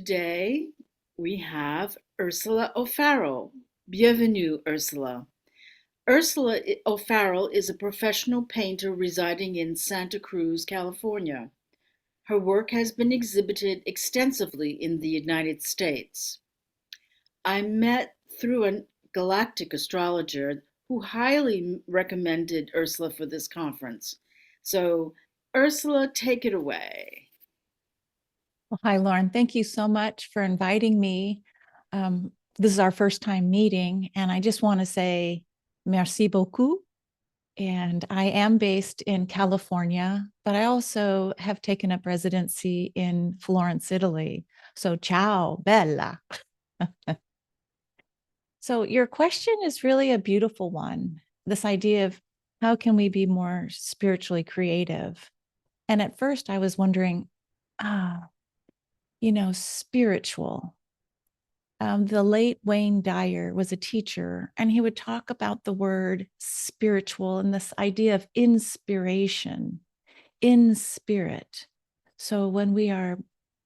Today we have Ursula O'Farrell. Bienvenue, Ursula. Ursula O'Farrell is a professional painter residing in Santa Cruz, California. Her work has been exhibited extensively in the United States. I met through a galactic astrologer who highly recommended Ursula for this conference. So, Ursula, take it away. Well, hi, Lauren. Thank you so much for inviting me. This is our first time meeting, and I just want to say merci beaucoup. And I am based in California, but I also have taken up residency in Florence, Italy. So, ciao, bella. So, your question is really a beautiful one. This idea of how can we be more spiritually creative? And at first, I was wondering, spiritual. The late Wayne Dyer was a teacher, and he would talk about the word spiritual and this idea of inspiration, in spirit. So when we are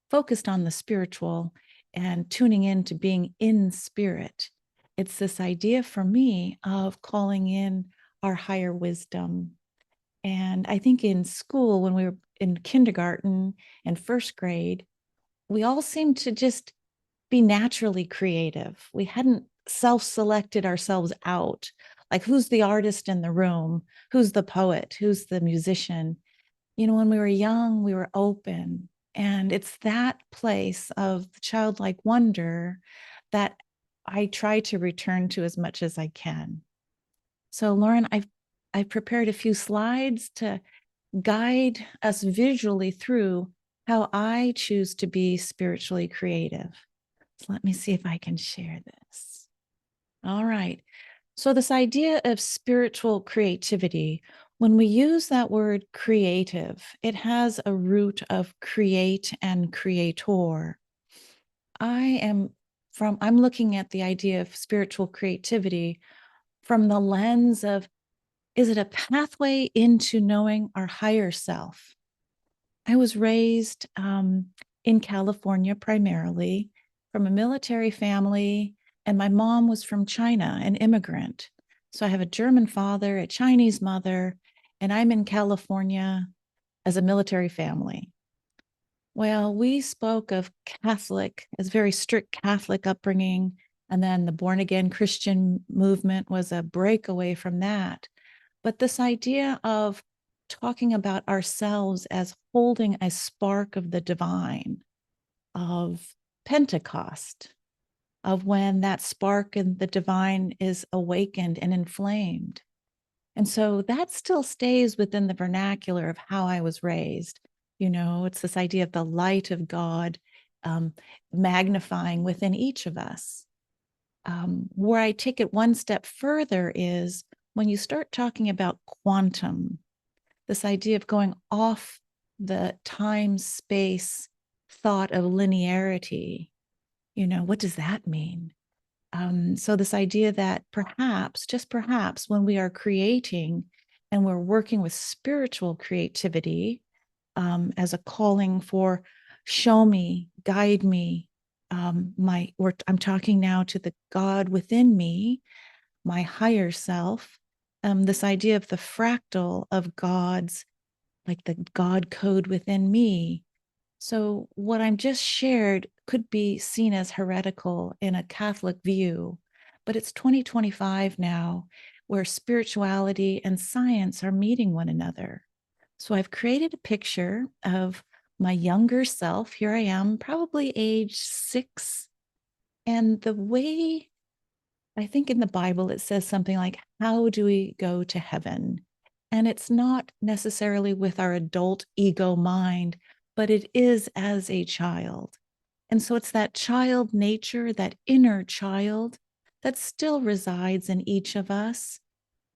focused on the spiritual and tuning in to being in spirit, it's this idea for me of calling in our higher wisdom. And I think in school, when we were in kindergarten and first grade, we all seemed to just be naturally creative. We hadn't self-selected ourselves out. Like, who's the artist in the room? Who's the poet? Who's the musician? When we were young, we were open. And it's that place of childlike wonder that I try to return to as much as I can. So, Lauren, I've prepared a few slides to guide us visually through how I choose to be spiritually creative. So let me see if I can share this. All right. So, this idea of spiritual creativity, when we use that word creative, it has a root of create and creator. I'm looking at the idea of spiritual creativity from the lens of, is it a pathway into knowing our higher self? I was raised in California primarily from a military family, and my mom was from China, an immigrant. So I have a German father, a Chinese mother, and I'm in California as a military family. Well, we spoke of Catholic as very strict Catholic upbringing, and then the born again Christian movement was a breakaway from that. But this idea of talking about ourselves as holding a spark of the divine, of Pentecost, of when that spark in the divine is awakened and inflamed. And so that still stays within the vernacular of how I was raised. It's this idea of the light of God magnifying within each of us. Where I take it one step further is when you start talking about quantum, this idea of going off the time space thought of linearity. What does that mean? So this idea that perhaps, just perhaps, when we are creating and we're working with spiritual creativity as a calling for show me, guide me, I'm talking now to the God within me, my higher self, this idea of the fractal of God's, like the God code within me. So what I'm just shared could be seen as heretical in a Catholic view, but it's 2025 now where spirituality and science are meeting one another. So I've created a picture of my younger self. Here I am, probably age 6. And the way I think in the Bible, it says something like, how do we go to heaven? And it's not necessarily with our adult ego mind, but it is as a child. And so it's that child nature, that inner child that still resides in each of us,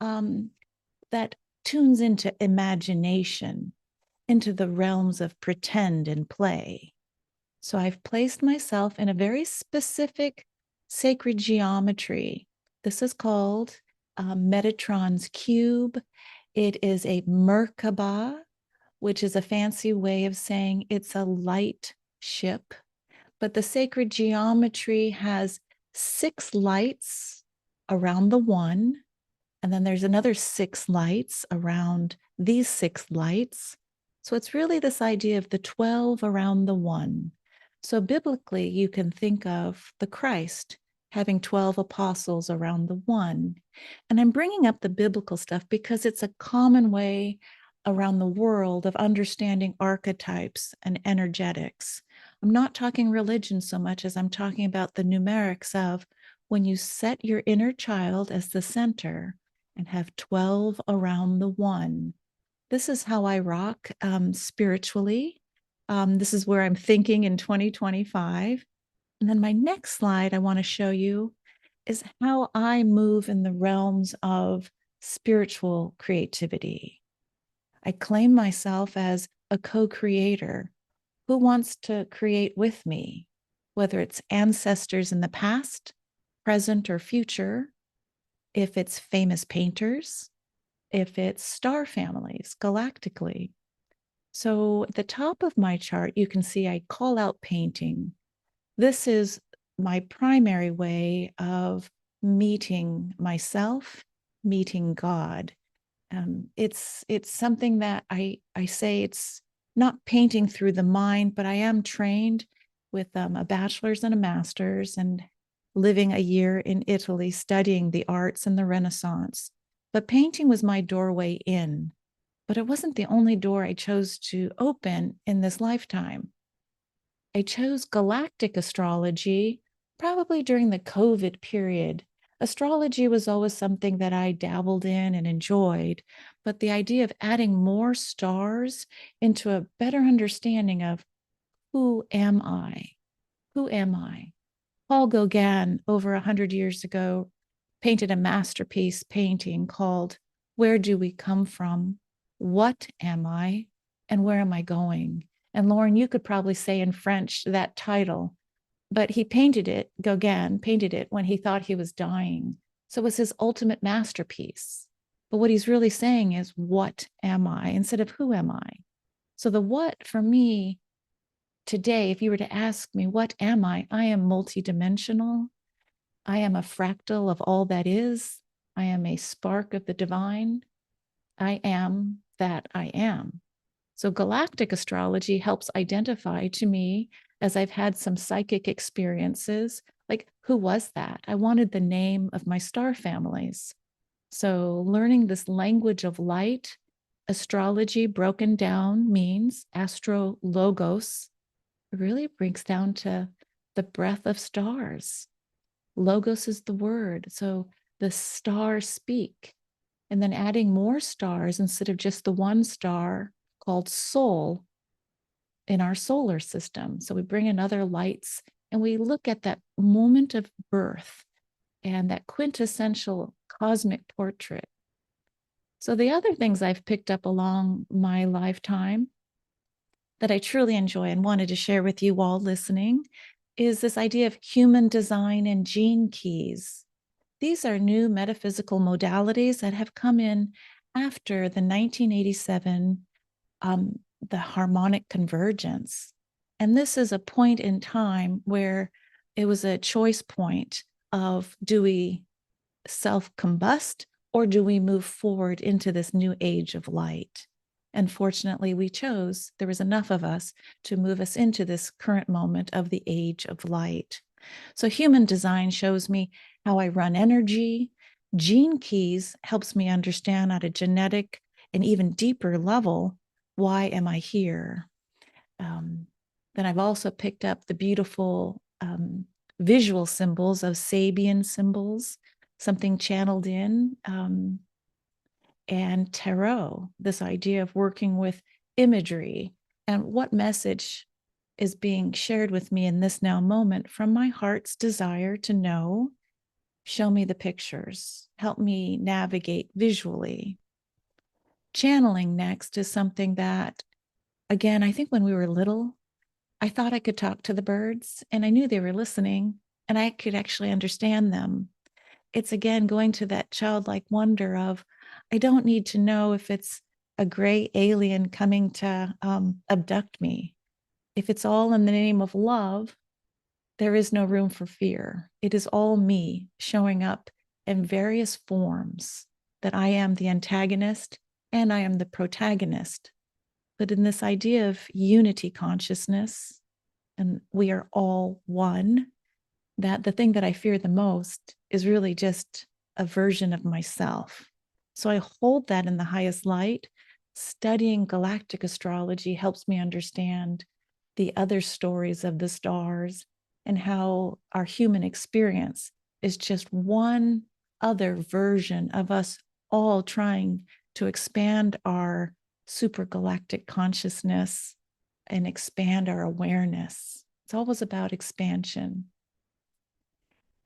that tunes into imagination, into the realms of pretend and play. So I've placed myself in a very specific sacred geometry. This is called Metatron's cube. It is a Merkaba, which is a fancy way of saying it's a light ship, but the sacred geometry has 6 lights around the one, and then there's another 6 lights around these 6 lights. So it's really this idea of the 12 around the one. So biblically, you can think of the Christ having 12 apostles around the one. And I'm bringing up the biblical stuff because it's a common way around the world of understanding archetypes and energetics. I'm not talking religion so much as I'm talking about the numerics of when you set your inner child as the center and have 12 around the one. This is how I rock spiritually. This is where I'm thinking in 2025. And then my next slide I want to show you is how I move in the realms of spiritual creativity. I claim myself as a co-creator who wants to create with me, whether it's ancestors in the past, present, or future, if it's famous painters, if it's star families galactically. So at the top of my chart, you can see I call out painting. This is my primary way of meeting myself, meeting God. It's something that I say it's not painting through the mind, but I am trained with a bachelor's and a master's and living a year in Italy studying the arts and the Renaissance. But painting was my doorway in, but it wasn't the only door I chose to open in this lifetime. I chose galactic astrology probably during the COVID period. Astrology was always something that I dabbled in and enjoyed, but the idea of adding more stars into a better understanding of who am I? Who am I? Paul Gauguin, over 100 years ago, painted a masterpiece painting called Where Do We Come From? What Am I? And Where Am I Going? And Lauren, you could probably say in French that title, but he painted it, Gauguin painted it when he thought he was dying. So it was his ultimate masterpiece. But what he's really saying is, what am I? Instead of who am I? So the what for me today, if you were to ask me, what am I am multidimensional. I am a fractal of all that is. I am a spark of the divine. I am that I am. So galactic astrology helps identify to me as I've had some psychic experiences, like who was that? I wanted the name of my star families. So learning this language of light, astrology broken down means astrologos really breaks down to the breath of stars. Logos is the word. So the stars speak. And then adding more stars instead of just the one star called soul in our solar system. So we bring in other lights and we look at that moment of birth and that quintessential cosmic portrait. So the other things I've picked up along my lifetime that I truly enjoy and wanted to share with you all listening is this idea of human design and gene keys. These are new metaphysical modalities that have come in after the 1987, the harmonic convergence. And this is a point in time where it was a choice point of, do we self-combust or do we move forward into this new age of light? And fortunately, we chose, there was enough of us to move us into this current moment of the age of light. So human design shows me how I run energy. Gene keys helps me understand at a genetic and even deeper level, why am I here? Then I've also picked up the beautiful visual symbols of Sabian symbols, something channeled in, and tarot, this idea of working with imagery and what message is being shared with me in this now moment from my heart's desire to know. Show me the pictures, help me navigate visually. Channeling next is something that, again, I think when we were little, I thought I could talk to the birds and I knew they were listening and I could actually understand them. It's again going to that childlike wonder of, I don't need to know if it's a gray alien coming to abduct me. If it's all in the name of love, there is no room for fear. It is all me showing up in various forms, that I am the antagonist and I am the protagonist. But in this idea of unity consciousness, and we are all one, that the thing that I fear the most is really just a version of myself. So I hold that in the highest light. Studying galactic astrology helps me understand the other stories of the stars and how our human experience is just one other version of us all trying to expand our supergalactic consciousness and expand our awareness. It's always about expansion.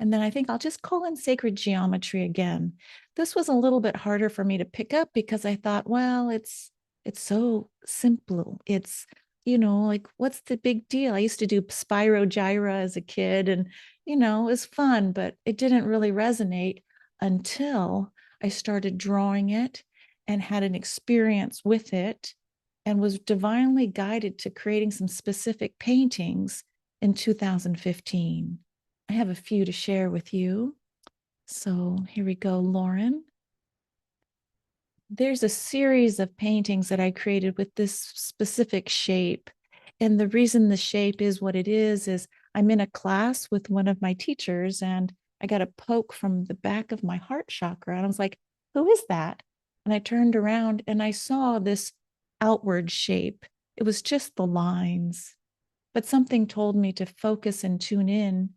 And then I think I'll just call in sacred geometry again. This was a little bit harder for me to pick up because I thought, well, it's so simple. It's, like what's the big deal? I used to do spirogyra as a kid and, it was fun, but it didn't really resonate until I started drawing it and had an experience with it and was divinely guided to creating some specific paintings in 2015. I have a few to share with you. So here we go, Lauren. There's a series of paintings that I created with this specific shape. And the reason the shape is what it is I'm in a class with one of my teachers and I got a poke from the back of my heart chakra. And I was like, who is that? And I turned around and I saw this outward shape. It was just the lines, but something told me to focus and tune in.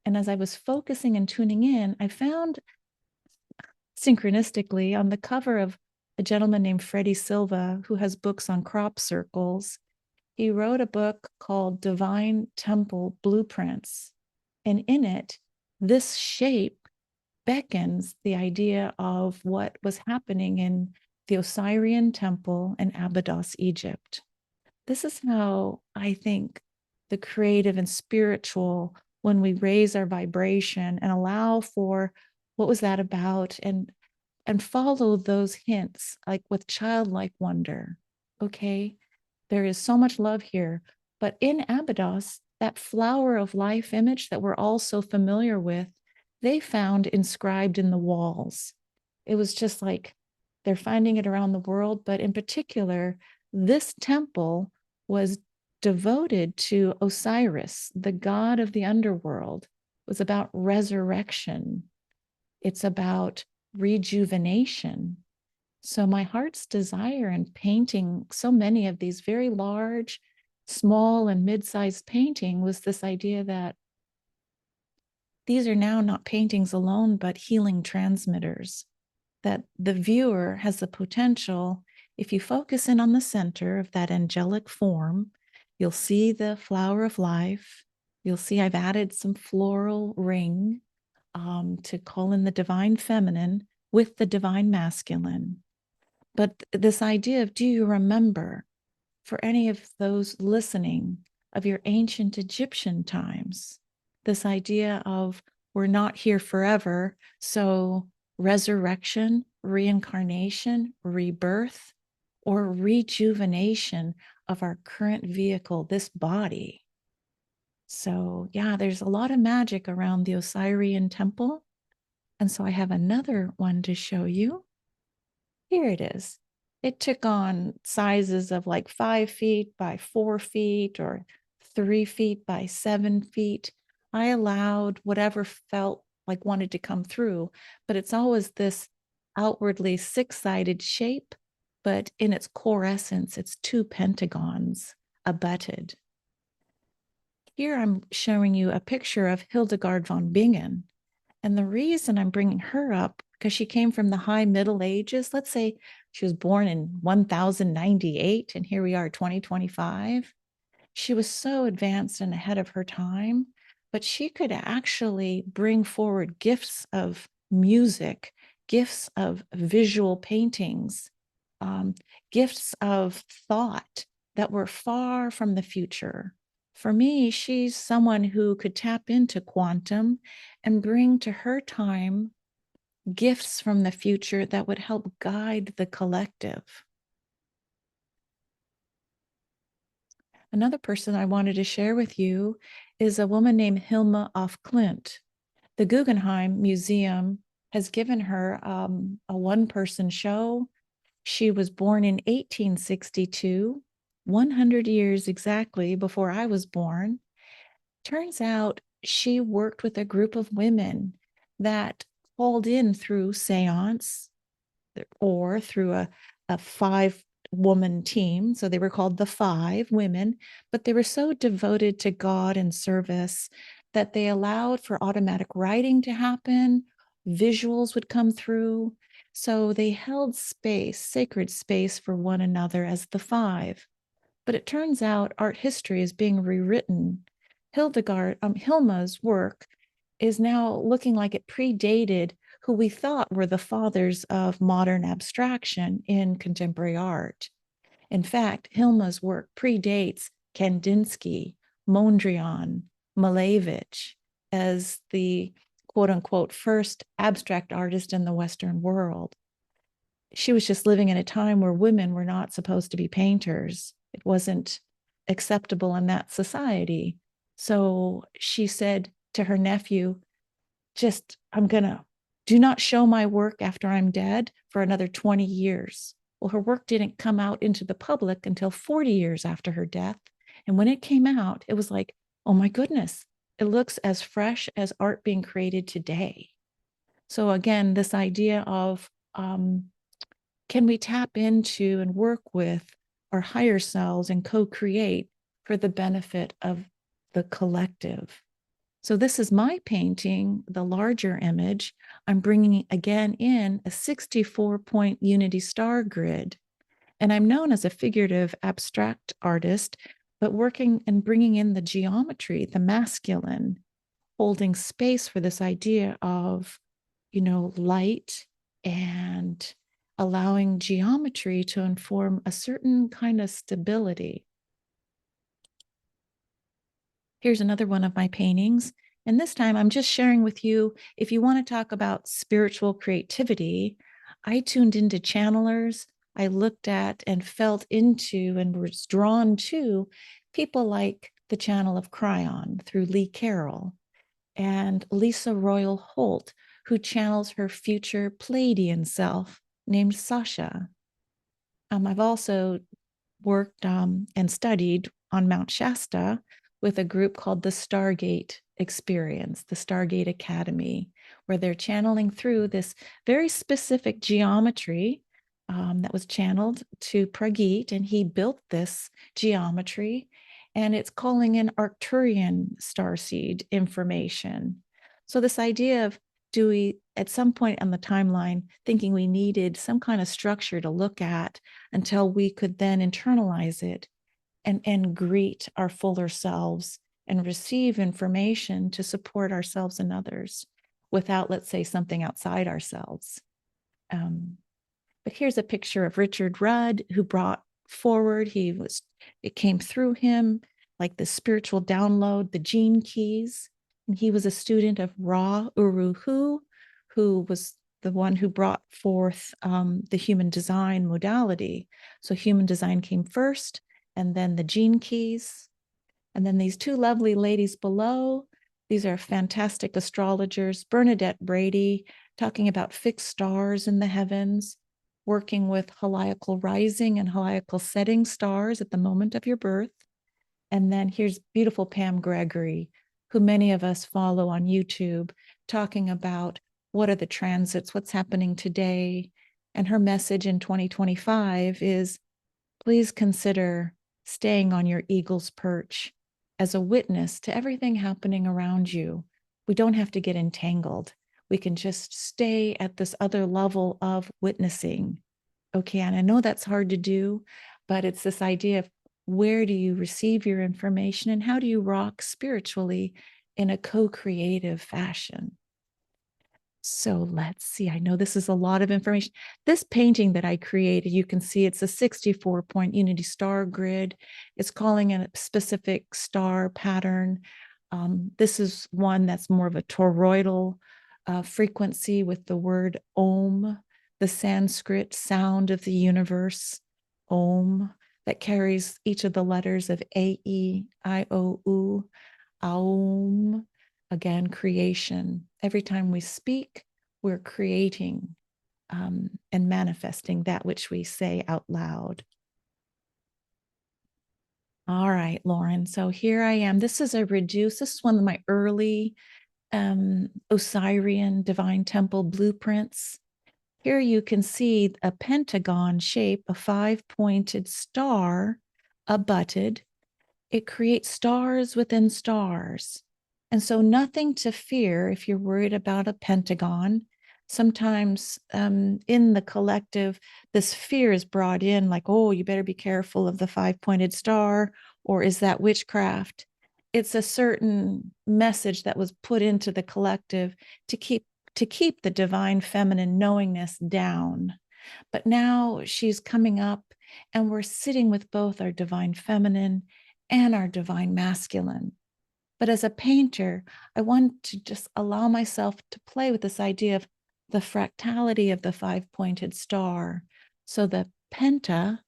And as I was focusing and tuning in, I found synchronistically on the cover of a gentleman named Freddie Silva, who has books on crop circles. He wrote a book called Divine Temple Blueprints. And in it, this shape beckons the idea of what was happening in the Osirian temple in Abydos, Egypt. This is how I think the creative and spiritual, when we raise our vibration and allow for what was that about, and follow those hints like with childlike wonder. Okay, there is so much love here, but in Abydos, that flower of life image that we're all so familiar with, they found inscribed in the walls. It was just like they're finding it around the world, but in particular, this temple was devoted to Osiris, the god of the underworld. It was about resurrection. It's about rejuvenation. So my heart's desire in painting so many of these very large, small and mid-sized painting was this idea that these are now not paintings alone, but healing transmitters, that the viewer has the potential, if you focus in on the center of that angelic form, you'll see the flower of life. You'll see I've added some floral ring to call in the divine feminine with the divine masculine. But this idea of, do you remember, for any of those listening, of your ancient Egyptian times, this idea of we're not here forever, so resurrection, reincarnation, rebirth, or rejuvenation of our current vehicle, this body. So yeah, there's a lot of magic around the Osirian temple. And so I have another one to show you. Here it is. It took on sizes of like 5 feet by 4 feet or 3 feet by 7 feet. I allowed whatever felt like wanted to come through, but it's always this outwardly 6-sided shape, but in its core essence, it's 2 pentagons abutted. Here I'm showing you a picture of Hildegard von Bingen. And the reason I'm bringing her up, because she came from the high Middle Ages. Let's say she was born in 1098, and here we are, 2025. She was so advanced and ahead of her time, but she could actually bring forward gifts of music, gifts of visual paintings, gifts of thought that were far from the future. For me, she's someone who could tap into quantum and bring to her time gifts from the future that would help guide the collective. Another person I wanted to share with you is a woman named Hilma af Klint. The Guggenheim Museum has given her a one-person show. She was born in 1862, 100 years exactly before I was born. Turns out she worked with a group of women that called in through seance or through a 5-woman team. So they were called the 5 women, but they were so devoted to God and service that they allowed for automatic writing to happen. Visuals would come through. So they held space, sacred space for one another as the 5. But it turns out art history is being rewritten. Hilma's work is now looking like it predated who we thought were the fathers of modern abstraction in contemporary art. In fact, Hilma's work predates Kandinsky, Mondrian, Malevich as the quote unquote first abstract artist in the Western world. She was just living in a time where women were not supposed to be painters. It wasn't acceptable in that society. So she said to her nephew, do not show my work after I'm dead for another 20 years. Well, her work didn't come out into the public until 40 years after her death. And when it came out, it was like, oh my goodness, it looks as fresh as art being created today. So again, this idea of can we tap into and work with our higher selves and co-create for the benefit of the collective? So this is my painting, the larger image. I'm bringing again in a 64-point unity star grid. And I'm known as a figurative abstract artist, but working and bringing in the geometry, the masculine, holding space for this idea of, light and allowing geometry to inform a certain kind of stability. Here's another one of my paintings. And this time I'm just sharing with you, if you want to talk about spiritual creativity, I tuned into channelers. I looked at and felt into and was drawn to people like the channel of Cryon through Lee Carroll and Lisa Royal Holt, who channels her future Pleiadian self named Sasha. I've also worked and studied on Mount Shasta with a group called the Stargate Experience, the Stargate Academy, where they're channeling through this very specific geometry that was channeled to Prageet, and he built this geometry, and it's calling in Arcturian starseed information. So this idea of, do we, at some point on the timeline, thinking we needed some kind of structure to look at until we could then internalize it and greet our fuller selves and receive information to support ourselves and others without, let's say, something outside ourselves. But here's a picture of Richard Rudd, who brought forward, it came through him like the spiritual download, the gene keys. And he was a student of Ra Uru Hu, who was the one who brought forth the human design modality. So human design came first, and then the gene keys. And then these 2 lovely ladies below, these are fantastic astrologers, Bernadette Brady, talking about fixed stars in the heavens, working with heliacal rising and heliacal setting stars at the moment of your birth. And then here's beautiful Pam Gregory, who many of us follow on YouTube, talking about what are the transits, what's happening today. And her message in 2025 is, please consider staying on your eagle's perch as a witness to everything happening around you. We don't have to get entangled. We can just stay at this other level of witnessing. Okay, and I know that's hard to do, but it's this idea of, where do you receive your information and how do you rock spiritually in a co-creative fashion? So let's see. I know this is a lot of information. This painting that I created, you can see it's a 64-point unity star grid. It's calling in a specific star pattern. This is one that's more of a toroidal frequency with the word Om, the Sanskrit sound of the universe, Om, that carries each of the letters of A, E, I, O, U. Aum, again, creation. Every time we speak, we're creating and manifesting that which we say out loud. All right, Lauren. So here I am. This is a reduced, this is one of my early Osirian Divine Temple blueprints. Here you can see a pentagon shape, a 5-pointed star abutted. It creates stars within stars. And so nothing to fear if you're worried about a pentagon. Sometimes in the collective, this fear is brought in like, oh, you better be careful of the 5-pointed star, or is that witchcraft? It's a certain message that was put into the collective to keep the divine feminine knowingness down. But now she's coming up and we're sitting with both our divine feminine and our divine masculine. But as a painter, I want to just allow myself to play with this idea of the fractality of the 5-pointed star. So the penta,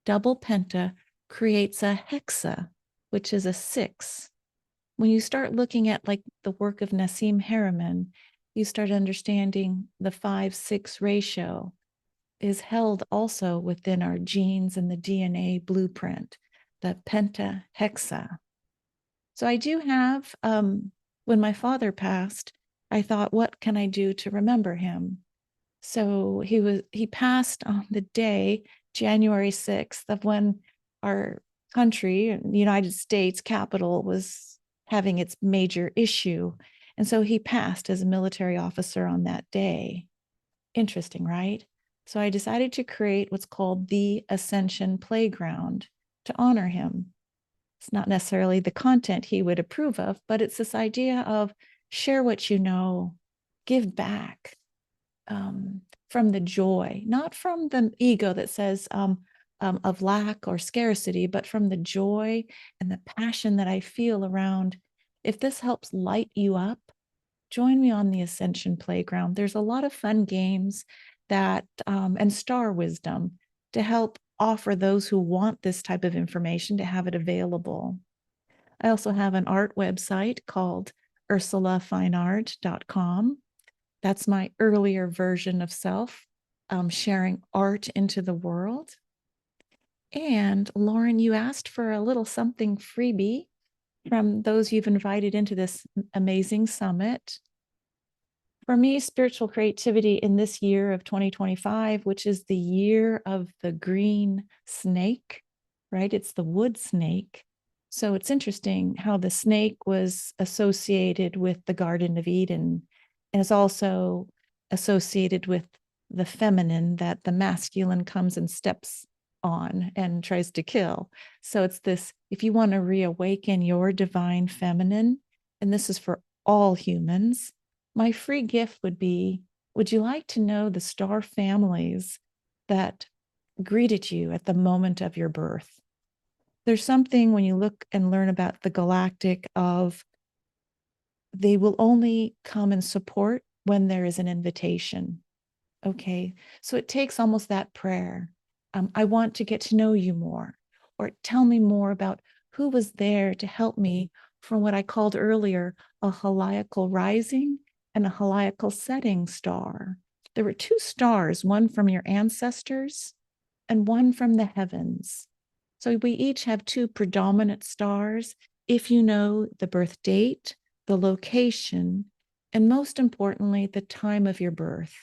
double penta, creates a hexa, which is a 6. When you start looking at like the work of Nassim Haramein, you start understanding the 5-6 ratio is held also within our genes and the DNA blueprint, the pentahexa. So I do have, when my father passed, I thought, what can I do to remember him? So he passed on the day, January 6th, of when our country, the United States capital, was having its major issue. And so he passed as a military officer on that day. Interesting, right? So I decided to create what's called the Ascension Playground to honor him. It's not necessarily the content he would approve of, but it's this idea of share what you know, give back from the joy, not from the ego that says of lack or scarcity, but from the joy and the passion that I feel around. If this helps light you up, join me on the Ascension Playground. There's a lot of fun games that and star wisdom to help offer those who want this type of information to have it available. I also have an art website called ursulafineart.com. That's my earlier version of self, sharing art into the world. And Lauren, you asked for a little something freebie from those you've invited into this amazing summit. For me, spiritual creativity in this year of 2025, which is the year of the green snake, right? It's the wood snake. So it's interesting how the snake was associated with the Garden of Eden and is also associated with the feminine that the masculine comes and steps on and tries to kill. So it's this, if you want to reawaken your divine feminine, and this is for all humans, my free gift would be, would you like to know the star families that greeted you at the moment of your birth? There's something when you look and learn about the galactic of they will only come and support when there is an invitation. Okay, so it takes almost that prayer. I want to get to know you more, or tell me more about who was there to help me from what I called earlier a heliacal rising and a heliacal setting star. There were 2 stars, one from your ancestors and one from the heavens. So we each have 2 predominant stars if you know the birth date, the location, and most importantly, the time of your birth.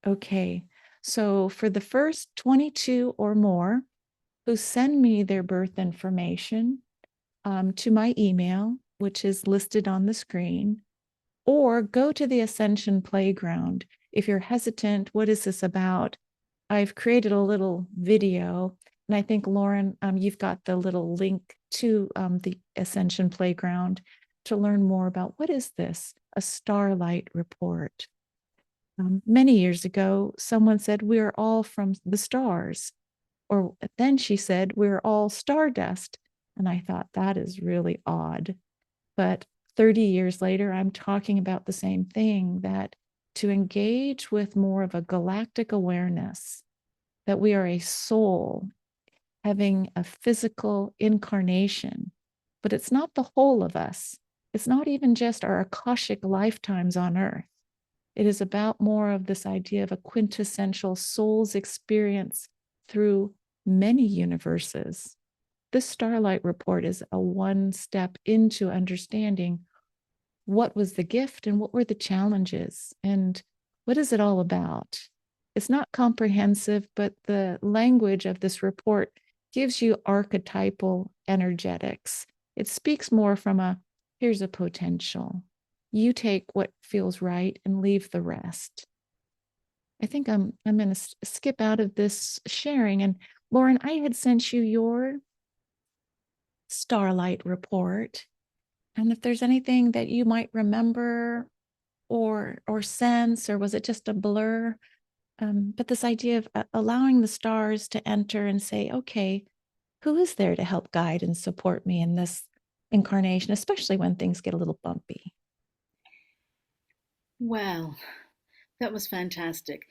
Okay, so for the first 22 or more who send me their birth information to my email, which is listed on the screen, or go to the Ascension Playground. If you're hesitant, what is this about? I've created a little video, and I think, Lauren, you've got the little link to the Ascension Playground to learn more about what is this, a starlight report. Many years ago, someone said, we're all from the stars. Or then she said, we're all stardust. And I thought, that is really odd. But 30 years later, I'm talking about the same thing, that to engage with more of a galactic awareness, that we are a soul having a physical incarnation, but it's not the whole of us. It's not even just our Akashic lifetimes on Earth. It is about more of this idea of a quintessential soul's experience through many universes. This Starlight Report is a one step into understanding what was the gift and what were the challenges and what is it all about. It's not comprehensive, but the language of this report gives you archetypal energetics. It speaks more from a here's a potential. You take what feels right and leave the rest. I think I'm going to skip out of this sharing. And Lauren, I had sent you your Starlight Report. And if there's anything that you might remember or sense, or was it just a blur? But this idea of allowing the stars to enter and say, okay, who is there to help guide and support me in this incarnation, especially when things get a little bumpy? Well, that was fantastic.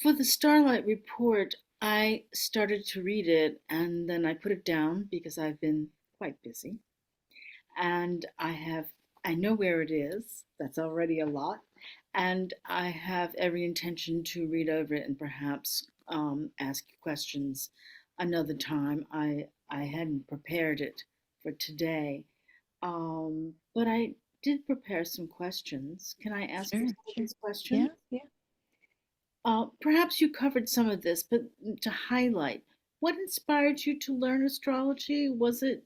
For the Starlight Report, I started to read it and then I put it down because I've been quite busy. And I know where it is. That's already a lot. And I have every intention to read over it and perhaps ask you questions another time. I hadn't prepared it for today, but I did prepare some questions. Can I ask you Sure, some of sure. these questions? Yeah, yeah. Perhaps you covered some of this, but to highlight, what inspired you to learn astrology? Was it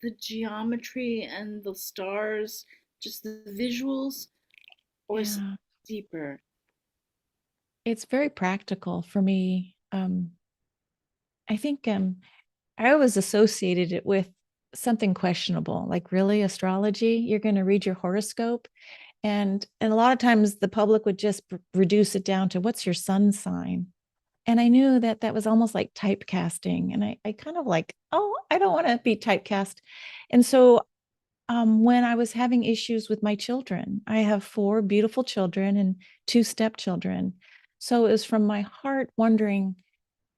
the geometry and the stars, just the visuals, or something Yeah. deeper? It's very practical for me. I think I always associated it with something questionable, like really astrology. You're going to read your horoscope. And a lot of times the public would just reduce it down to what's your sun sign. And I knew that that was almost like typecasting. And I kind of like, oh, I don't want to be typecast. And so when I was having issues with my children, I have four beautiful children and two stepchildren. So it was from my heart wondering,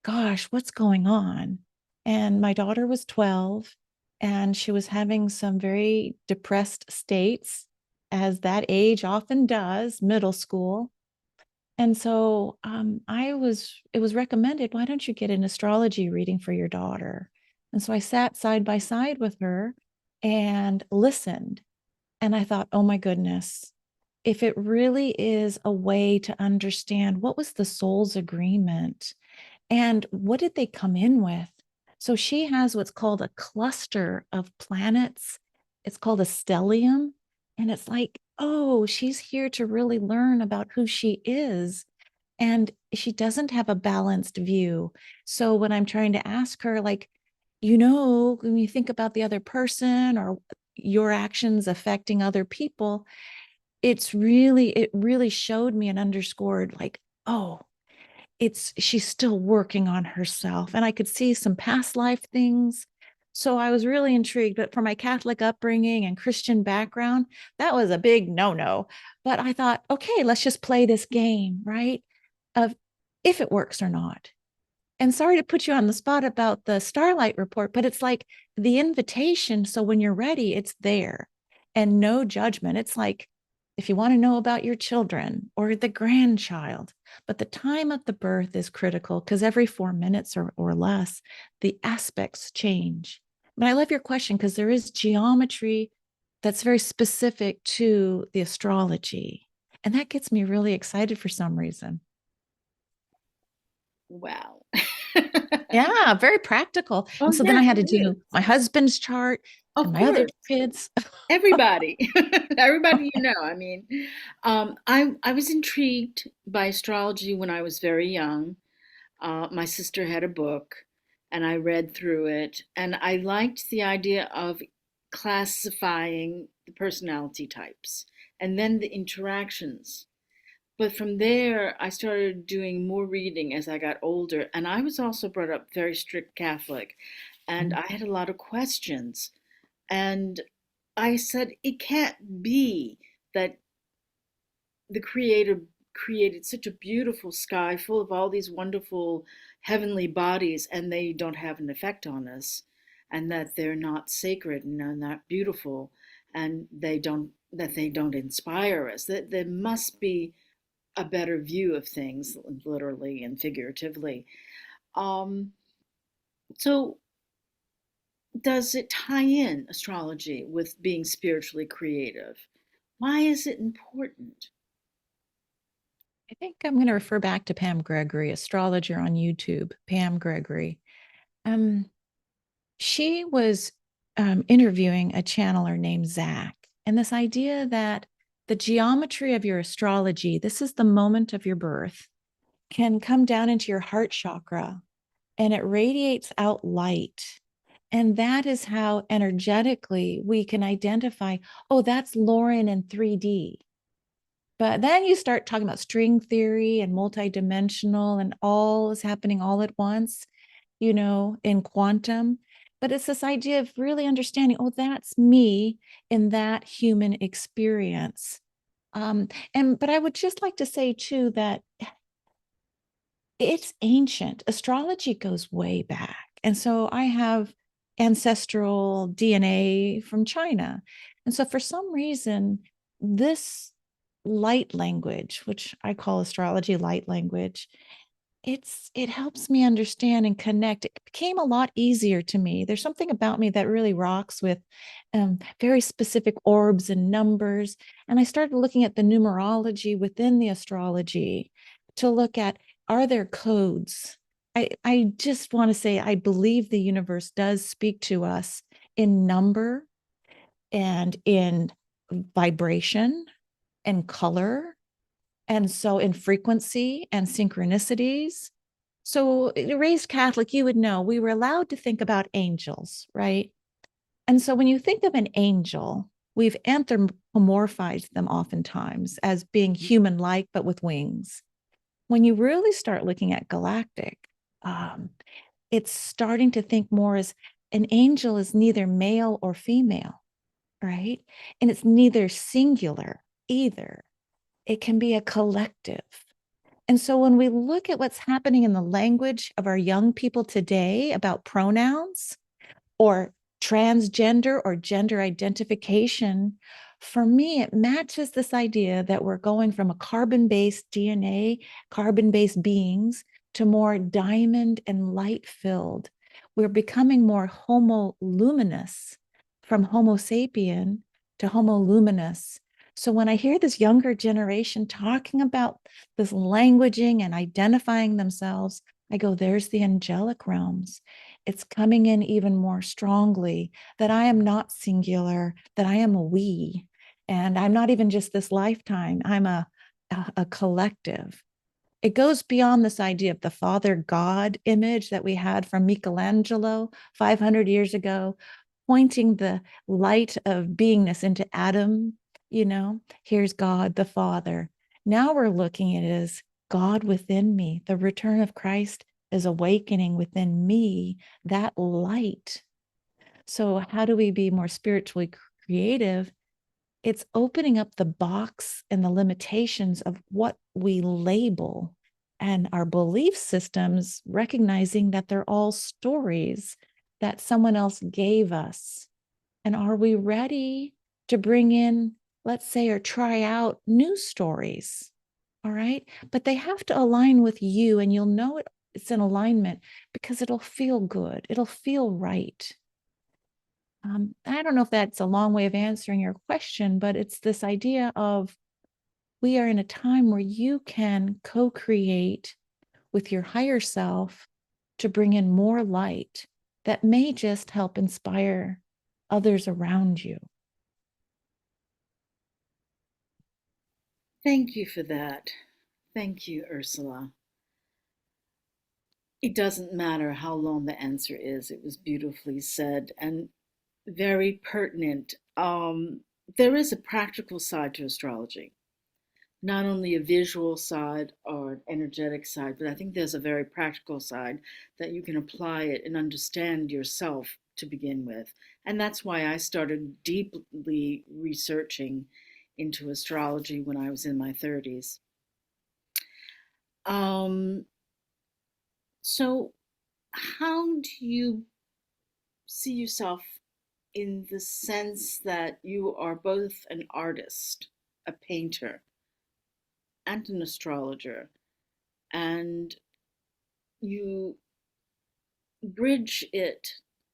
gosh, what's going on? And my daughter was 12 and she was having some very depressed states, as that age often does, middle school. And so it was recommended, why don't you get an astrology reading for your daughter? And so I sat side by side with her and listened. And I thought, oh my goodness, if it really is a way to understand what was the soul's agreement and what did they come in with? So she has what's called a cluster of planets. It's called a stellium. And it's like, oh, she's here to really learn about who she is. And she doesn't have a balanced view. So when I'm trying to ask her, like, when you think about the other person or your actions affecting other people, it really showed me and underscored, like, oh, she's still working on herself. And I could see some past life things. So I was really intrigued. But for my Catholic upbringing and Christian background, that was a big no. But I thought, okay, let's just play this game, right? Of if it works or not. And sorry to put you on the spot about the Starlight Report, but it's like the invitation. So when you're ready, it's there and no judgment. It's like if you want to know about your children or the grandchild, but the time of the birth is critical because every 4 minutes or less, the aspects change. But I love your question because there is geometry that's very specific to the astrology. And that gets me really excited for some reason. Wow. Yeah, very practical. Oh, And so then I yes, had to it is. do my husband's chart Of and my other course. kids. Everybody, everybody you know. I mean, I was intrigued by astrology when I was very young. My sister had a book, and I read through it, and I liked the idea of classifying the personality types and then the interactions. But from there, I started doing more reading as I got older, and I was also brought up very strict Catholic, and I had a lot of questions. And I said, it can't be that the Creator created such a beautiful sky full of all these wonderful heavenly bodies and they don't have an effect on us and that they're not sacred and are not beautiful. and they don't inspire us. That there must be a better view of things, literally and figuratively. Um, so, does it tie in astrology with being spiritually creative? Why is it important? I think I'm going to refer back to Pam Gregory, astrologer on YouTube, Pam Gregory. Um, she was interviewing a channeler named Zach, and this idea that the geometry of your astrology, this is the moment of your birth, can come down into your heart chakra and it radiates out light. And that is how energetically we can identify, oh, that's Lauren in 3D. But then you start talking about string theory and multidimensional and all is happening all at once, in quantum. But it's this idea of really understanding, oh, that's me in that human experience. But I would just like to say too that it's ancient. Astrology goes way back. And so I have ancestral DNA from China. And so for some reason, this light language, which I call astrology light language, it helps me understand and connect. It became a lot easier to me. There's something about me that really rocks with very specific orbs and numbers. And I started looking at the numerology within the astrology to look at, are there codes? I just want to say I believe the universe does speak to us in number and in vibration and color, and so in frequency and synchronicities. So, raised Catholic, you would know we were allowed to think about angels, right? And so, when you think of an angel, we've anthropomorphized them oftentimes as being human like, but with wings. When you really start looking at galactic, um, it's starting to think more as an angel is neither male or female, right? And it's neither singular either. It can be a collective. And so when we look at what's happening in the language of our young people today about pronouns or transgender or gender identification, for me, it matches this idea that we're going from a carbon based DNA, carbon based beings, to more diamond and light filled. We're becoming more homo luminous from Homo sapien to Homo luminous. So when I hear this younger generation talking about this languaging and identifying themselves, I go, there's the angelic realms. It's coming in even more strongly that I am not singular, that I am a we. And I'm not even just this lifetime, I'm a collective. It goes beyond this idea of the Father God image that we had from Michelangelo 500 years ago, pointing the light of beingness into Adam. Here's God the Father. Now we're looking at it as God within me. The return of Christ is awakening within me that light. So, how do we be more spiritually creative? It's opening up the box and the limitations of what we label and our belief systems, recognizing that they're all stories that someone else gave us. And are we ready to bring in, let's say, or try out new stories? All right. But they have to align with you, and you'll know it's in alignment because it'll feel good, it'll feel right. I don't know if that's a long way of answering your question, but it's this idea of we are in a time where you can co create with your higher self to bring in more light that may just help inspire others around you. Thank you for that. Thank you, Ursula. It doesn't matter how long the answer is. It was beautifully said and very pertinent. There is a practical side to astrology, not only a visual side or an energetic side, but I think there's a very practical side that you can apply it and understand yourself to begin with. And that's why I started deeply researching into astrology when I was in my 30s. Um, so, how do you see yourself in the sense that you are both an artist, a painter, and an astrologer, and you bridge it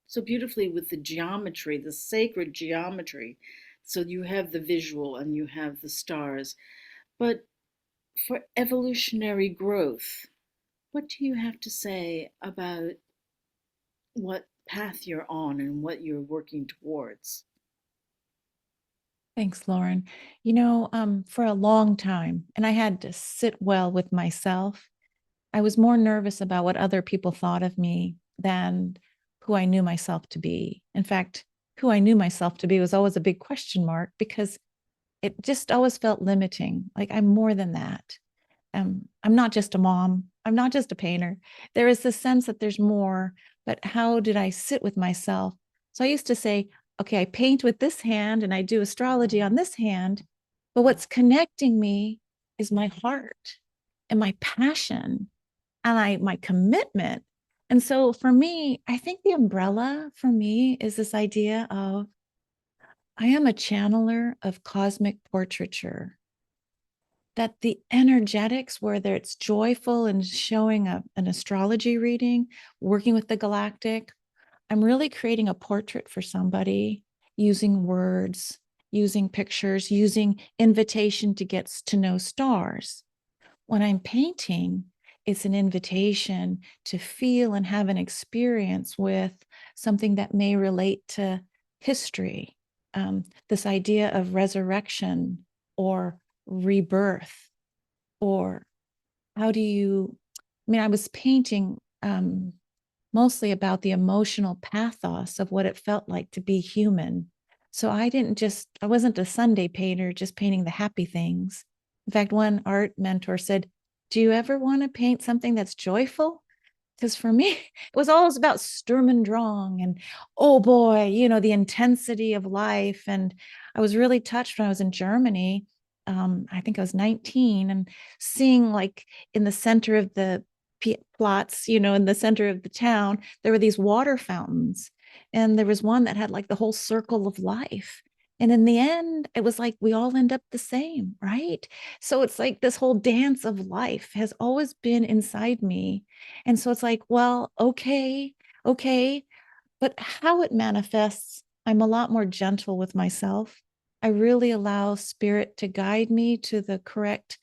so beautifully with the geometry, the sacred geometry. So you have the visual and you have the stars. But for evolutionary growth, what do you have to say about what path you're on and what you're working towards? Thanks, Lauren. For a long time, and I had to sit well with myself, I was more nervous about what other people thought of me than who I knew myself to be. In fact, who I knew myself to be was always a big question mark because it just always felt limiting. Like I'm more than that. I'm not just a mom. I'm not just a painter. There is this sense that there's more, but how did I sit with myself? So I used to say, okay, I paint with this hand and I do astrology on this hand, but what's connecting me is my heart and my passion and my commitment. And so for me, I think the umbrella for me is this idea of I am a channeler of cosmic portraiture, that the energetics, whether it's joyful and showing an astrology reading, working with the galactic, I'm really creating a portrait for somebody using words, using pictures, using invitation to get to know stars. When I'm painting, it's an invitation to feel and have an experience with something that may relate to history, this idea of resurrection or rebirth, or how do you, I was painting mostly about the emotional pathos of what it felt like to be human. So I wasn't a Sunday painter just painting the happy things. In fact, one art mentor said, do you ever want to paint something that's joyful? Because for me, it was always about Sturm und Drang and, oh boy, the intensity of life. And I was really touched when I was in Germany. I think I was 19 and seeing like in the center of the plots, in the center of the town, there were these water fountains. And there was one that had like the whole circle of life. And in the end, it was like we all end up the same, right? So it's like this whole dance of life has always been inside me. And so it's like, well, okay, but how it manifests, I'm a lot more gentle with myself. I really allow spirit to guide me to the correct,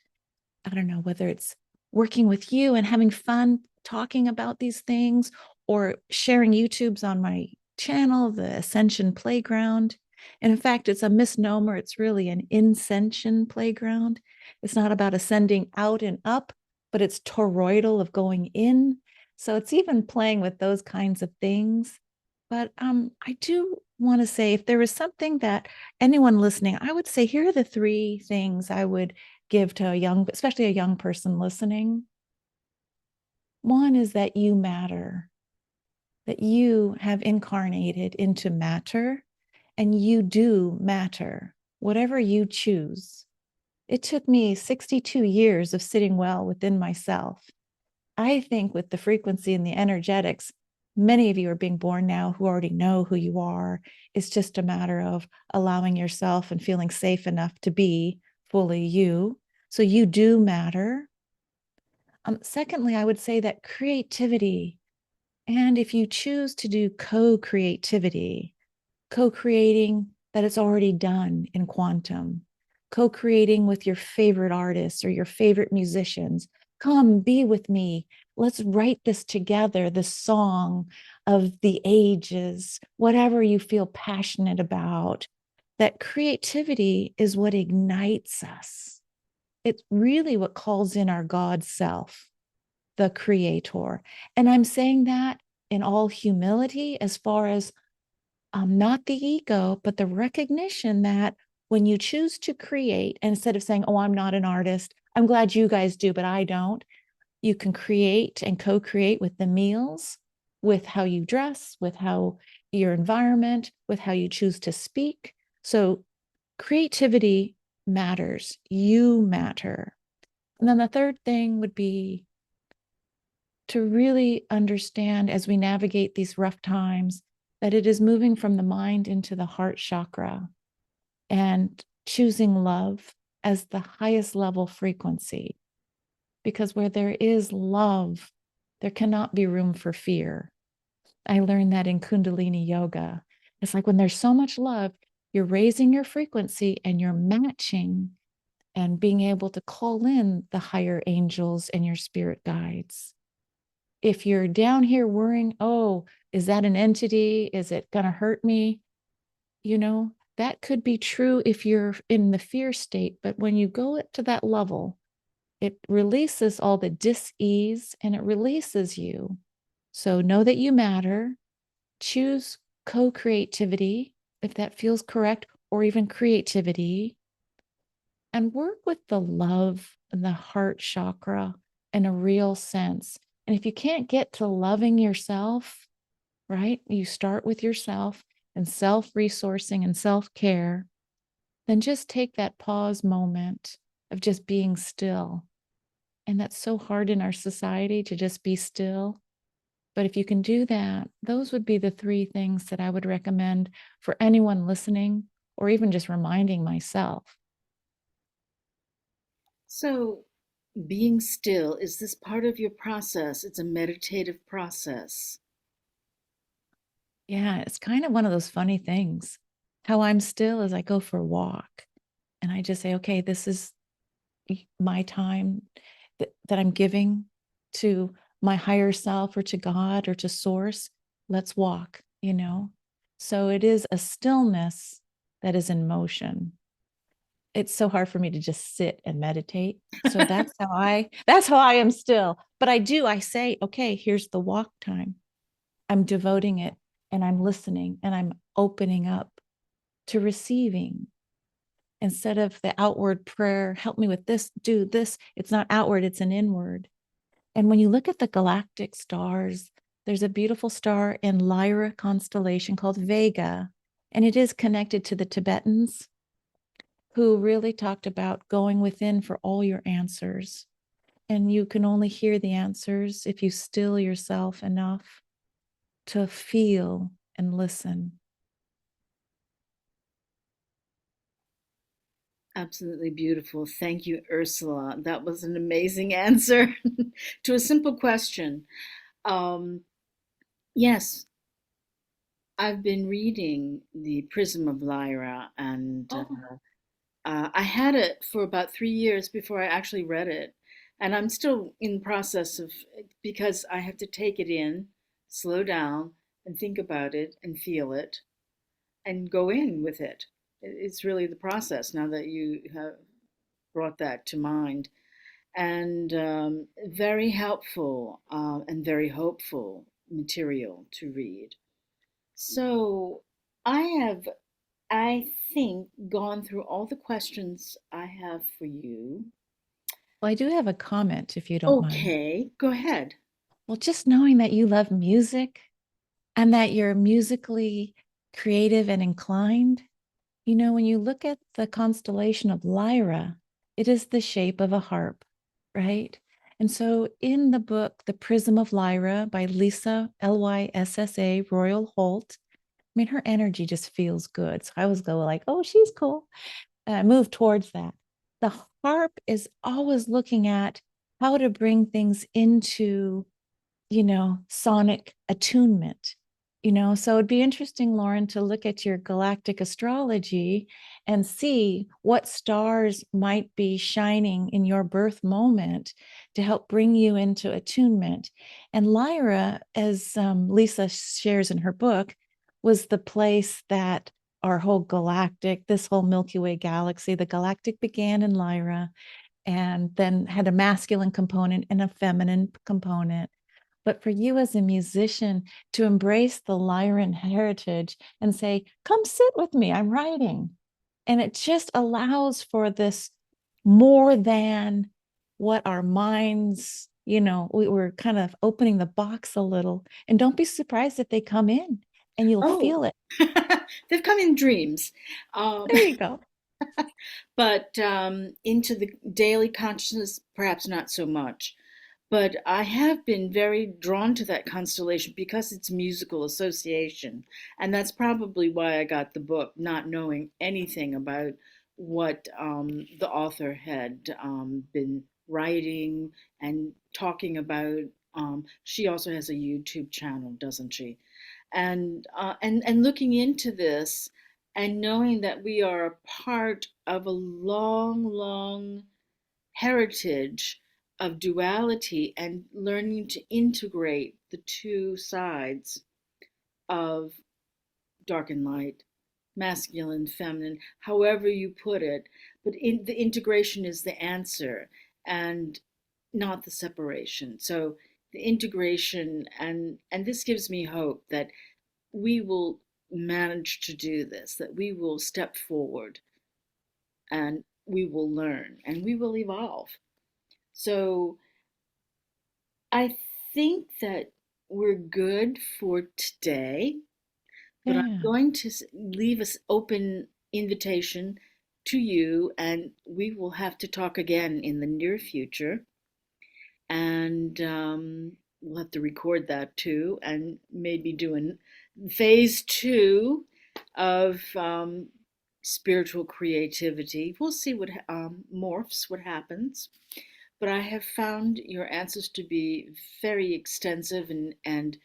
I don't know, whether it's working with you and having fun talking about these things or sharing YouTubes on my channel, the Ascension Playground. And in fact, it's a misnomer. It's really an Incension Playground. It's not about ascending out and up, but it's toroidal of going in. So it's even playing with those kinds of things. But I do want to say if there was something that anyone listening, I would say here are the three things I would give to especially a young person listening. One is that you matter, that you have incarnated into matter and you do matter, whatever you choose. It took me 62 years of sitting well within myself. I think with the frequency and the energetics, many of you are being born now who already know who you are. It's just a matter of allowing yourself and feeling safe enough to be fully you. So you do matter. Secondly, I would say that creativity, and if you choose to do co-creativity, co-creating that it's already done in quantum, co-creating with your favorite artists or your favorite musicians. Come be with me. Let's write this together, the song of the ages, whatever you feel passionate about. That creativity is what ignites us. It's really what calls in our God self, the creator. And I'm saying that in all humility, as far as not the ego, but the recognition that when you choose to create, instead of saying, oh, I'm not an artist, I'm glad you guys do, but I don't, you can create and co-create with the meals, with how you dress, with how your environment, with how you choose to speak. So creativity matters. You matter. And then the third thing would be to really understand as we navigate these rough times that it is moving from the mind into the heart chakra and choosing love as the highest level frequency. Because where there is love, there cannot be room for fear. I learned that in Kundalini yoga. It's like when there's so much love, you're raising your frequency and you're matching and being able to call in the higher angels and your spirit guides. If you're down here worrying, oh, is that an entity? Is it going to hurt me? You know, that could be true if you're in the fear state. But when you go to that level, it releases all the dis-ease and it releases you. So know that you matter. Choose co-creativity if that feels correct, or even creativity, and work with the love and the heart chakra in a real sense. And if you can't get to loving yourself, right, you start with yourself and self-resourcing and self-care, then just take that pause moment of just being still. And that's so hard in our society to just be still. But if you can do that, those would be the three things that I would recommend for anyone listening, or even just reminding myself. So, being still, is this part of your process? It's a meditative process. Yeah, it's kind of one of those funny things. How I'm still as I go for a walk and I just say, okay, this is my time that I'm giving to my higher self or to God or to source. Let's walk, you know? So it is a stillness that is in motion. It's so hard for me to just sit and meditate. So that's how I am still. But I say, okay, here's the walk time. I'm devoting it and I'm listening and I'm opening up to receiving instead of the outward prayer, help me with this, do this. It's not outward, it's an inward. And when you look at the galactic stars, there's a beautiful star in Lyra constellation called Vega, and it is connected to the Tibetans who really talked about going within for all your answers. And you can only hear the answers if you still yourself enough to feel and listen. Absolutely beautiful. Thank you, Ursula. That was an amazing answer to a simple question. Um, yes, I've been reading The Prism of Lyra, and I had it for about 3 years before I actually read it. And I'm still in the process of, because I have to take it in, slow down, and think about it, and feel it, and go in with it. It's really the process now that you have brought that to mind. And very helpful and very hopeful material to read. So I have, I think, gone through all the questions I have for you. Well, I do have a comment if you don't mind. Okay, go ahead. Well, just knowing that you love music and that you're musically creative and inclined, you know, when you look at the constellation of Lyra, it is the shape of a harp, right? And so in the book, The Prism of Lyra by Lisa, Lyssa, Royal Holt, I mean, her energy just feels good. So I always go like, oh, she's cool. And I move towards that. The harp is always looking at how to bring things into, sonic attunement. So it'd be interesting, Lauren, to look at your galactic astrology and see what stars might be shining in your birth moment to help bring you into attunement. And Lyra, as Lisa shares in her book, was the place that our whole galactic, this whole Milky Way galaxy, the galactic began in Lyra and then had a masculine component and a feminine component. But for you as a musician to embrace the Lyran heritage and say, come sit with me, I'm writing. And it just allows for this more than what our minds, we were kind of opening the box a little. And don't be surprised if they come in and you'll Oh, feel it. they've come in dreams. Um, There you go. but into the daily consciousness, perhaps not so much. But I have been very drawn to that constellation because it's musical association. And that's probably why I got the book, not knowing anything about what the author had been writing and talking about. She also has a YouTube channel, doesn't she? And looking into this and knowing that we are a part of a long, long heritage of duality and learning to integrate the two sides of dark and light, masculine, feminine, however you put it. But the integration is the answer and not the separation. So the integration and this gives me hope that we will manage to do this, that we will step forward and we will learn and we will evolve. So I think that we're good for today, but I'm Yeah. going to leave us open invitation to you, and we will have to talk again in the near future. And we'll have to record that too, and maybe do phase two of spiritual creativity. We'll see what morphs, what happens. But I have found your answers to be very extensive and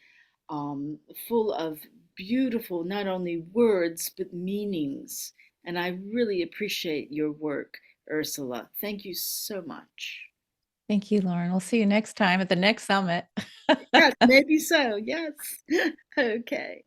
full of beautiful, not only words, but meanings. And I really appreciate your work, Ursula. Thank you so much. Thank you, Lauren. We'll see you next time at the next summit. Yes, maybe so. Yes. Okay.